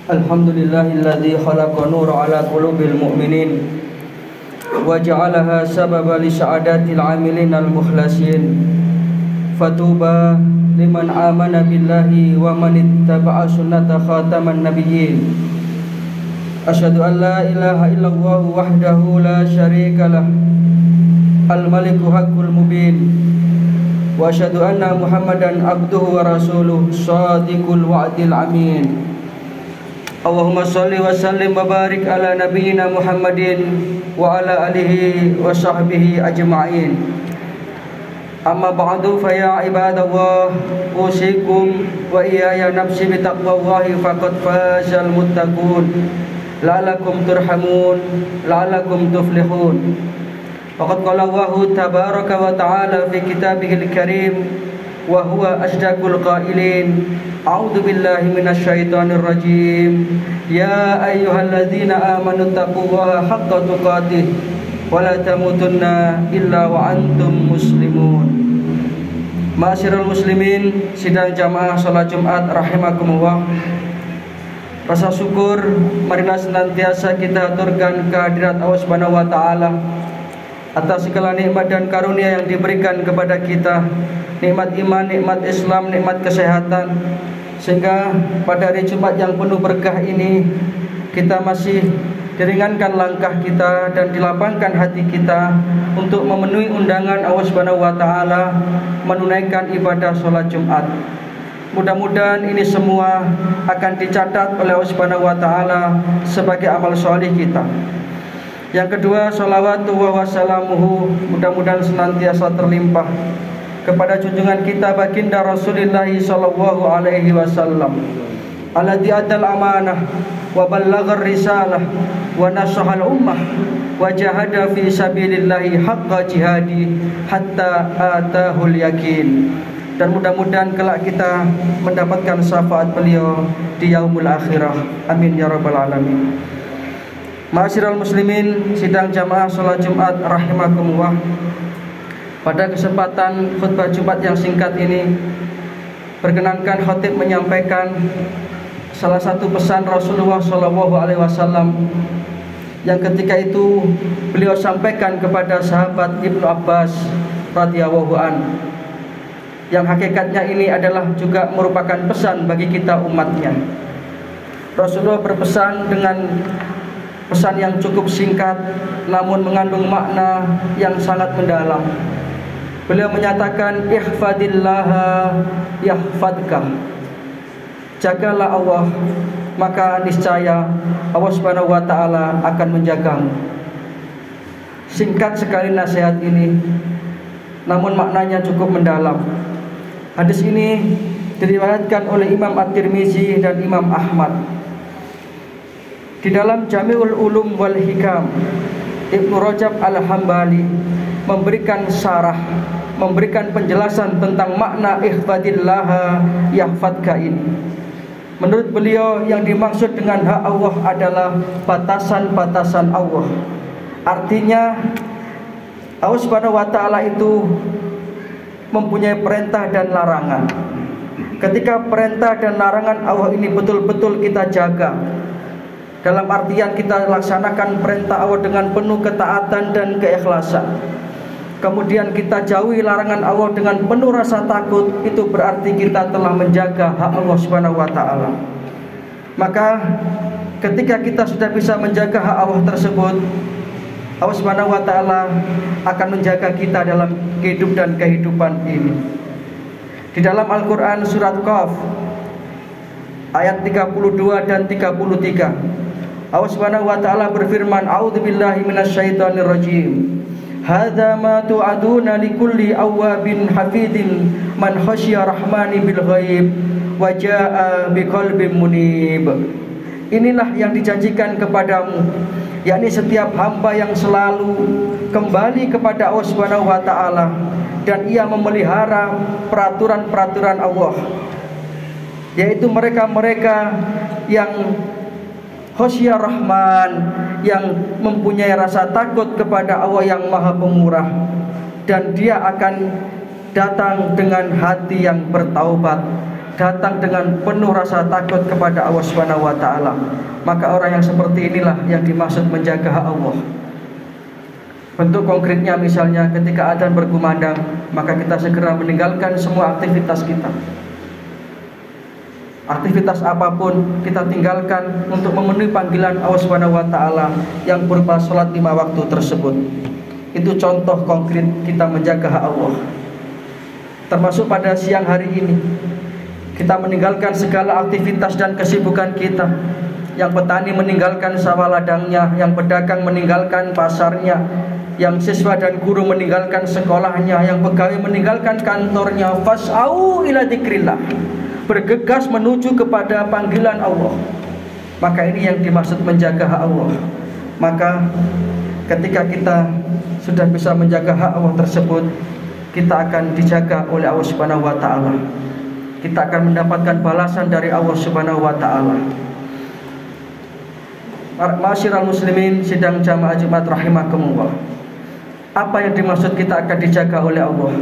Alhamdulillahilladzi khalaqa nura ala qulubil mu'minin wa ja'alaha sababa li sa'adatil 'amilin al-mukhlasin. Fatuba liman amana billahi wa man ittaba'a sunnata khataman nabiyyin. Asyhadu an la ilaha illallah wahdahu la syarika lah, al-maliku haqqul mubin. Wa asyhadu anna Muhammadan abduhu wa rasuluh shadiqul wa'dil amin. Allahumma salli wa sallim wa barik ala nabiyyina Muhammadin wa ala alihi wa sahbihi ajma'in. Amma ba'du fa ya ibadallah, usikum wa iyaya nafsi bi taqwallahi faqad fazal muttaqun la'allakum turhamun la'allakum tuflihun. Faqad qala Allahu tabaraka wa ta'ala fi kitabihil karim wa huwa asdaqul qailin. A'udzu billahi minasyaitonir rajim. Ya ayyuhalladzina amanu taqullaha haqqa tuqatih wa la tamutunna illa wa antum muslimun. Ma'asyiral muslimin, sidang jamaah salat Jumat rahimakumullah. Rasa syukur marilah senantiasa kita aturkan kehadirat Allah Subhanahu wa taala atas segala nikmat dan karunia yang diberikan kepada kita. Nikmat iman, nikmat Islam, nikmat kesehatan, sehingga pada hari Jumat yang penuh berkah ini kita masih diringankan langkah kita dan dilapangkan hati kita untuk memenuhi undangan Allah Subhanahu wa taala menunaikan ibadah sholat Jumat. Mudah-mudahan ini semua akan dicatat oleh Allah Subhanahu wa taala sebagai amal sholih kita. Yang kedua, sholawatu wa salamuhu mudah-mudahan senantiasa terlimpah kepada junjungan kita baginda Rasulullah sallallahu alaihi wasallam, alladzi adal amanah wa ballaghar risalah wa nasahal ummah wa jahada fi sabilillahi haqqa jihadi hatta atahul yakin. Dan mudah-mudahan kelak kita mendapatkan syafaat beliau di yaumul akhirah. Amin ya rabbal alamin. Ma'asyiral muslimin, sidang jamaah salat Jumat rahimakumullah. Pada kesempatan khutbah Jumat yang singkat ini, perkenankan khatib menyampaikan salah satu pesan Rasulullah SAW yang ketika itu beliau sampaikan kepada sahabat Ibnu Abbas radhiyallahu an, yang hakikatnya ini adalah juga merupakan pesan bagi kita umatnya. Rasulullah berpesan dengan pesan yang cukup singkat namun mengandung makna yang sangat mendalam. Beliau menyatakan, ihfadillaha yahfadka. Jagalah Allah, maka niscaya Allah Subhanahu wa taala akan menjagamu. Singkat sekali nasihat ini, namun maknanya cukup mendalam. Hadis ini diriwayatkan oleh Imam At-Tirmizi dan Imam Ahmad. Di dalam Jami'ul Ulum wal Hikam, Ibnu Rajab Al-Hambali memberikan syarah, memberikan penjelasan tentang makna ihfadillaha yahfadka ini. Menurut beliau, yang dimaksud dengan hak Allah adalah batasan-batasan Allah. Artinya Allah Subhanahu wa taala itu mempunyai perintah dan larangan. Ketika perintah dan larangan Allah ini betul-betul kita jaga, dalam artian kita laksanakan perintah Allah dengan penuh ketaatan dan keikhlasan, kemudian kita jauhi larangan Allah dengan penuh rasa takut, itu berarti kita telah menjaga hak Allah Subhanahu wa taala. Maka ketika kita sudah bisa menjaga hak Allah tersebut, Allah Subhanahu wa taala akan menjaga kita dalam kehidupan ini. Di dalam Al-Qur'an surat Qaf ayat 32 dan 33, Allah Subhanahu wa taala berfirman, a'udzubillahi minasyaitonir rajim. Hadza ma tu'aduna likulli awwabin hafidin man khasyiya rahmani bil ghaib wa jaa'a biqalbin munib. Inilah yang dijanjikan kepadamu, yakni setiap hamba yang selalu kembali kepada Allah Subhanahu wa taala dan ia memelihara peraturan-peraturan Allah, yaitu mereka-mereka yang Khosyar Rahman, yang mempunyai rasa takut kepada Allah yang Maha Pemurah, dan dia akan datang dengan hati yang bertaubat, datang dengan penuh rasa takut kepada Allah Subhanahu wa taala, maka orang yang seperti inilah yang dimaksud menjaga hak Allah. Bentuk konkretnya misalnya ketika adzan berkumandang, maka kita segera meninggalkan semua aktivitas kita. Aktivitas apapun kita tinggalkan untuk memenuhi panggilan Allah Subhanahu wa taala yang berupa salat 5 waktu tersebut. Itu contoh konkret kita menjaga hak Allah. Termasuk pada siang hari ini, kita meninggalkan segala aktivitas dan kesibukan kita. Yang petani meninggalkan sawah ladangnya, yang pedagang meninggalkan pasarnya, yang siswa dan guru meninggalkan sekolahnya, yang pegawai meninggalkan kantornya. Fas'au ila dzikrillah, bergegas menuju kepada panggilan Allah. Maka ini yang dimaksud menjaga hak Allah. Maka ketika kita sudah bisa menjaga hak Allah tersebut, kita akan dijaga oleh Allah Subhanahu wa taala. Kita akan mendapatkan balasan dari Allah Subhanahu wa taala. Ma'asyiral muslimin sidang jamaah Jumat rahimakumullah. Apa yang dimaksud kita akan dijaga oleh Allah?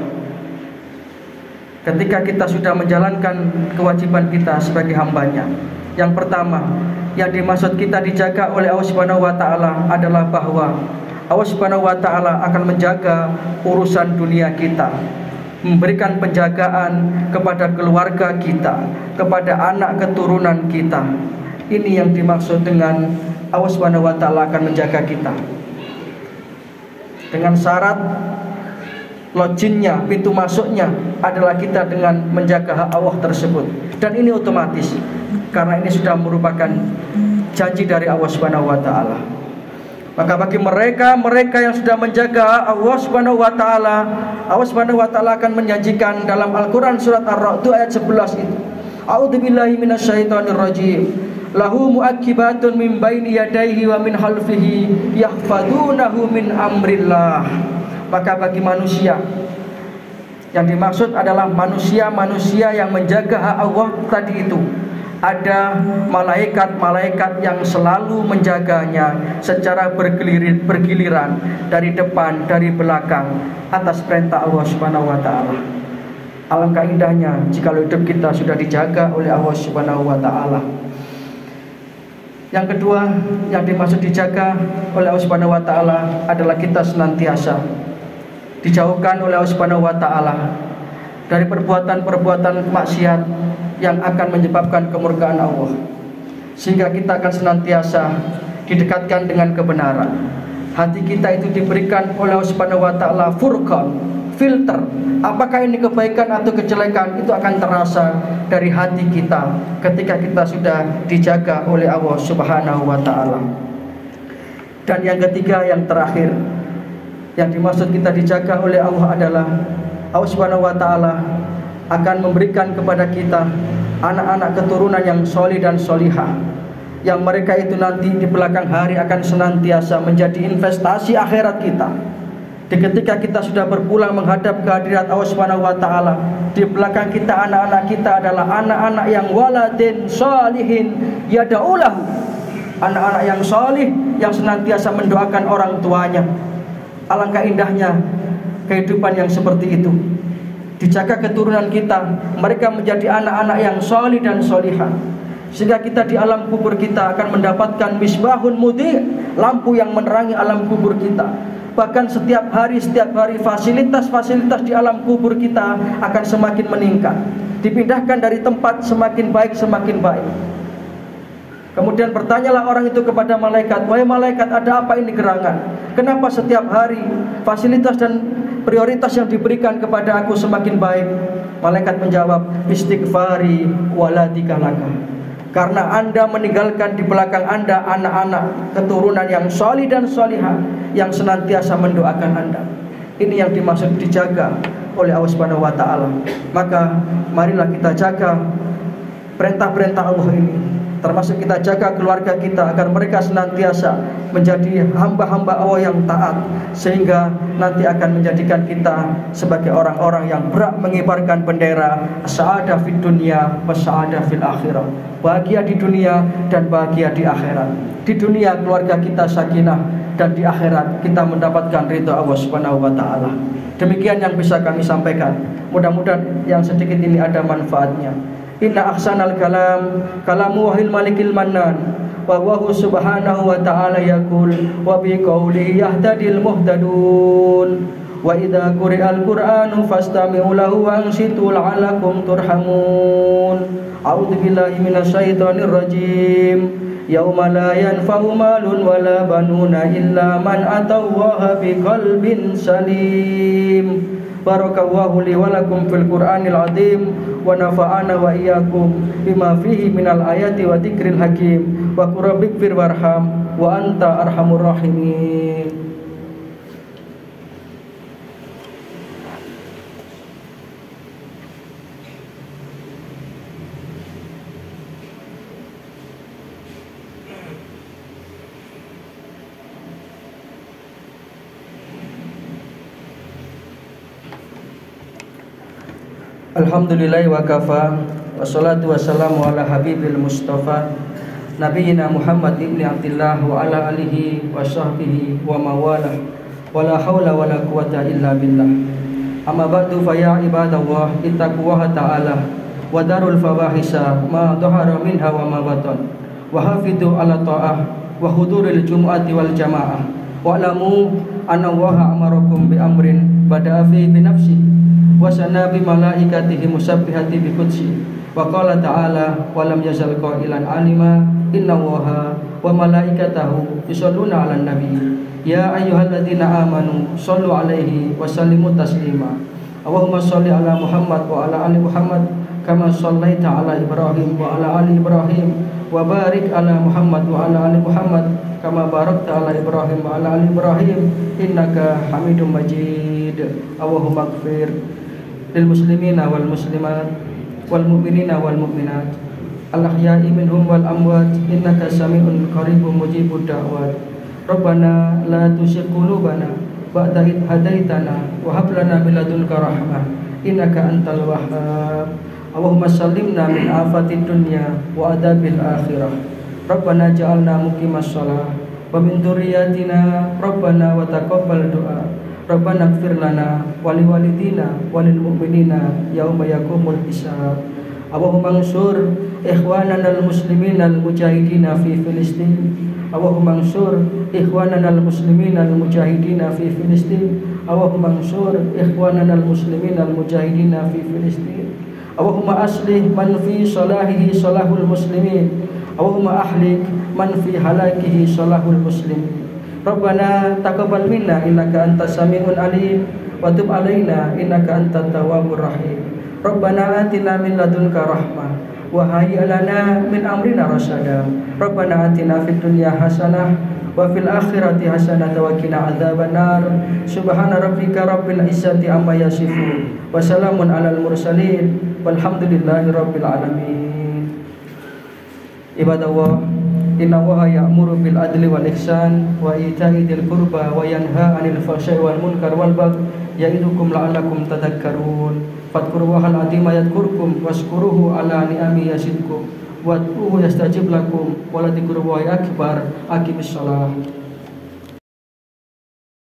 Ketika kita sudah menjalankan kewajiban kita sebagai hambanya. Yang pertama, yang dimaksud kita dijaga oleh Allah Subhanahu wa taala adalah bahwa Allah Subhanahu wa taala akan menjaga urusan dunia kita, memberikan penjagaan kepada keluarga kita, kepada anak keturunan kita. Ini yang dimaksud dengan Allah Subhanahu wa taala akan menjaga kita. Dengan syarat logiknya, pintu masuknya adalah kita dengan menjaga hak Allah tersebut. Dan ini otomatis karena ini sudah merupakan janji dari Allah Subhanahu wa taala. Maka bagi mereka yang sudah menjaga Allah Subhanahu wa taala, Allah Subhanahu wa taala akan menjanjikan dalam Al-Qur'an surat Ar-Ra'd ayat 11 itu. A'udzubillahi minasyaitonirrajim. Lahu mu'aqibatun min baini yadayhi wa min khalfihi yahfadunahu min amrillah. Maka bagi manusia, yang dimaksud adalah manusia yang menjaga hak Allah tadi itu, ada malaikat-malaikat yang selalu menjaganya secara bergiliran dari depan, dari belakang, atas perintah Allah Subhanahu wa taala. Alangkah indahnya jika hidup kita sudah dijaga oleh Allah Subhanahu wa taala. Yang kedua, yang dimaksud dijaga oleh Allah Subhanahu wa taala adalah kita senantiasa dijauhkan oleh Allah Subhanahu wa taala dari perbuatan-perbuatan maksiat yang akan menyebabkan kemurkaan Allah, sehingga kita akan senantiasa didekatkan dengan kebenaran. Hati kita itu diberikan oleh Allah Subhanahu wa taala furqan, filter. Apakah ini kebaikan atau kejelekan, itu akan terasa dari hati kita ketika kita sudah dijaga oleh Allah Subhanahu wa taala. Dan yang ketiga, yang terakhir, yang dimaksud kita dijaga oleh Allah adalah Allah Subhanahu wa taala akan memberikan kepada kita anak-anak keturunan yang solih dan solihah, yang mereka itu nanti di belakang hari akan senantiasa menjadi investasi akhirat kita. Ketika kita sudah berpulang menghadap kehadirat Allah Subhanahu wa taala, di belakang kita anak-anak kita adalah anak-anak yang waladin sholihin yada'ulahu, anak-anak yang solih yang senantiasa mendoakan orang tuanya. Alangkah indahnya kehidupan yang seperti itu. Dijaga keturunan kita, mereka menjadi anak-anak yang solih dan solihah, sehingga kita di alam kubur kita akan mendapatkan misbahun mudhi, lampu yang menerangi alam kubur kita. Bahkan setiap hari fasilitas-fasilitas di alam kubur kita akan semakin meningkat, dipindahkan dari tempat semakin baik. Kemudian bertanyalah orang itu kepada malaikat, wahai malaikat, ada apa ini gerangan? Kenapa setiap hari fasilitas dan prioritas yang diberikan kepada aku semakin baik? Malaikat menjawab, istighfari waladika laka. Karena Anda meninggalkan di belakang Anda anak-anak keturunan yang solih dan solihah, yang senantiasa mendoakan Anda. Ini yang dimaksud dijaga oleh Allah Subhanahu wa taala. Maka marilah kita jaga perintah-perintah Allah ini, termasuk kita jaga keluarga kita agar mereka senantiasa menjadi hamba-hamba Allah yang taat, sehingga nanti akan menjadikan kita sebagai orang-orang yang berhak mengibarkan bendera sa'adah fid dunya wa sa'adah fil akhirah, bahagia di dunia dan bahagia di akhirat. Di dunia keluarga kita sakinah, dan di akhirat kita mendapatkan ridha Allah Subhanahu wa taala. Demikian yang bisa kami sampaikan. Mudah-mudahan yang sedikit ini ada manfaatnya. Inna ahsanal kalam kalamu wahil malikil mannan wa huwa subhanahu wa ta'ala yaqul wa bi qawlihi yahtadil muhtadun wa idza quri'al qur'anu fastami'u lahu wa ansitu la'allakum turhamun. A'udzu billahi minasyaitonir rajim. Yauma la yanfa'u malun wala banuna illa man atallaha biqalbin salim. Barakallahu li wa lakum fil Qur'anil azim wa nafa'ana wa iyyakum bima fihi minal ayati wa dzikril hakim wa qurrabbir warham wa anta arhamur rahimin. Alhamdulillah wa kafa wassalatu wassalamu ala habibil mustafa nabiyina Muhammad ibni Abdillah wa ala alihi wa sahbihi wa mawalah wa la hawla wa la quwata illa billah. Amma ba'du fa ya ibadallah ittaqullaha ta'ala wa darul fawahisa ma dhahara minha wa ma batan wa hafidhu ala ta'ah wa huduril jumu'ati wal jamaah wa alamu anna Allaha amarakum bi amrin bada'a fi bi nafsi wa sana bi malaikatihi musabbihati bi qudsi wa qala ta'ala wa lam yazal qailan alima inna Allaha wa malaikatahu yusholluna 'alan nabi ya ayyuhalladzina amanu shallu 'alaihi wa sallimu taslima. Allahumma shalli 'ala Muhammad wa 'ala ali Muhammad kama shallaita 'ala Ibrahim wa 'ala ali Ibrahim wa barik 'ala Muhammad wa 'ala ali Muhammad kama barakta 'ala Ibrahim wa 'ala ali Ibrahim innaka Hamidum Majid. Allahumma ighfir lil muslimina wal muslimat wal mu'minina wal mu'minat al ahya'i minhum wal amwat innaka sami'un qaribun mujibud da'wat. Rabbana la tuzigh qulubana ba'da idh hadaitana wa hab lana min ladunka rahmah innaka antal wahhab. Allahumma sallimna min afatid dunya wa adabil akhirah. Rabbana ja'alna muqimas shalah wa min dzurriyyatina rabbana wa taqabbal du'a. Rabbana ighfir lana wa liwalidina wa lil mu'minina yauma yaqumul hisab. Allahumma ansur ikhwanana al muslimina al mujahidina fi Filistin. Allahumma ansur ikhwanana al muslimina al mujahidina fi Filistin. Allahumma ansur ikhwanana al muslimina al mujahidina fi Filistin. Allahumma aslih man fi salahihi salahul muslimin. Allahumma ahlik man fi halakihi salahul muslimin. Rabbana taqabbal minna innaka antas samiul alim wa tub alaina innaka antat tawwabur rahim. Rabbana atina min ladunka rahmah wa hayyi lana min amrina rasyada. Rabbana atina fid dunya hasanah wa fil akhirati hasanah wa qina adzabannar. Subhana rabbika rabbil izzati amma yasifun wa salamun alal mursalin walhamdulillahi rabbil alamin. Ibadallah, inna Allaha ya'muru bil adli wal ihsan wa ita'i dzil qurba wa yanha 'anil fahsya'i wal munkar wal baghi ya'idukum la'allakum tadhakkarun. Fadhkurullahal 'azima yadhkurkum washkuruhu 'ala ni'amihi yazidkum wad'uhu yastajib lakum wa la dzikrullahi akbar. Aqimis shalah.